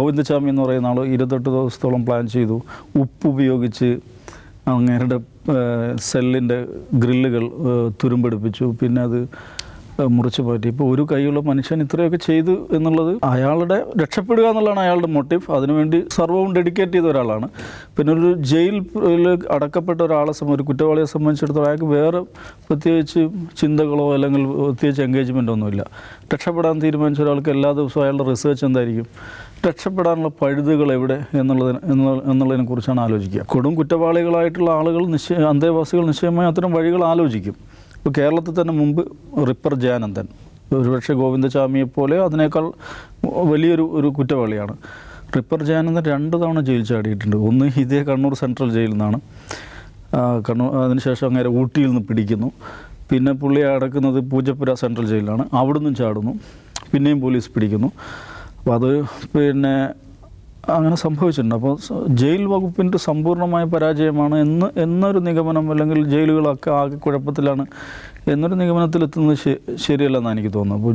ഗോവിന്ദചാമി എന്ന് പറയുന്ന ആൾ 28 ദിവസത്തോളം പ്ലാൻ ചെയ്തു. ഉപ്പ് ഉപയോഗിച്ച് അങ്ങേരുടെ സെല്ലിൻ്റെ ഗ്രില്ലുകൾ തുരുമ്പെടുപ്പിച്ചു. പിന്നെ അത് മുറിച്ച് മാറ്റി. ഇപ്പോൾ ഒരു കൈയുള്ള മനുഷ്യൻ ഇത്രയൊക്കെ ചെയ്തു എന്നുള്ളത് അയാളുടെ രക്ഷപ്പെടുക എന്നുള്ളതാണ് അയാളുടെ മോട്ടീവ്. അതിനുവേണ്ടി സർവ്വവും ഡെഡിക്കേറ്റ് ചെയ്ത ഒരാളാണ്. പിന്നെ ഒരു ജയിലിൽ അടക്കപ്പെട്ട ഒരാളെ ഒരു കുറ്റവാളിയെ സംബന്ധിച്ചിടത്തോളം അയാൾക്ക് വേറെ പ്രത്യേകിച്ച് ചിന്തകളോ അല്ലെങ്കിൽ പ്രത്യേകിച്ച് എൻഗേജ്മെൻ്റ് ഒന്നുമില്ല. രക്ഷപ്പെടാൻ തീരുമാനിച്ച ഒരാൾക്ക് എല്ലാ ദിവസവും അയാളുടെ റിസർച്ച് എന്തായിരിക്കും, രക്ഷപ്പെടാനുള്ള പഴുതുകൾ എവിടെ എന്നുള്ളതിനെക്കുറിച്ചാണ് ആലോചിക്കുക. കൊടും കുറ്റവാളികളായിട്ടുള്ള ആളുകൾ അന്തേവാസികൾ നിശ്ചയമായി അത്തരം വഴികൾ ആലോചിക്കും. ഇപ്പോൾ കേരളത്തിൽ തന്നെ മുമ്പ് റിപ്പർ ജയാനന്ദൻ ഒരുപക്ഷെ ഗോവിന്ദചാമിയെപ്പോലെ അതിനേക്കാൾ വലിയൊരു കുറ്റവാളിയാണ്. റിപ്പർ ജയാനന്ദൻ 2 തവണ ജയിൽ ചാടിയിട്ടുണ്ട്. ഒന്ന് ഇതേ കണ്ണൂർ സെൻട്രൽ ജയിലിൽ നിന്നാണ്. അതിനുശേഷം അങ്ങനെ ഊട്ടിയിൽ നിന്ന് പിടിക്കുന്നു. പിന്നെ പുള്ളിയെ അടക്കുന്നത് പൂജപ്പുര സെൻട്രൽ ജയിലിലാണ്. അവിടെ നിന്നും ചാടുന്നു. പിന്നെയും പോലീസ് പിടിക്കുന്നു. അപ്പോൾ അത് പിന്നെ അങ്ങനെ സംഭവിച്ചിട്ടുണ്ട്. അപ്പോൾ ജയിൽ വകുപ്പിൻ്റെ സമ്പൂർണ്ണമായ പരാജയമാണ് എന്നൊരു നിഗമനം, അല്ലെങ്കിൽ ജയിലുകളൊക്കെ ആകെ കുഴപ്പത്തിലാണ് എന്നൊരു നിഗമനത്തിലെത്തുന്നത് ശരിയല്ലെന്നാണ് എനിക്ക് തോന്നുന്നത്. അപ്പോൾ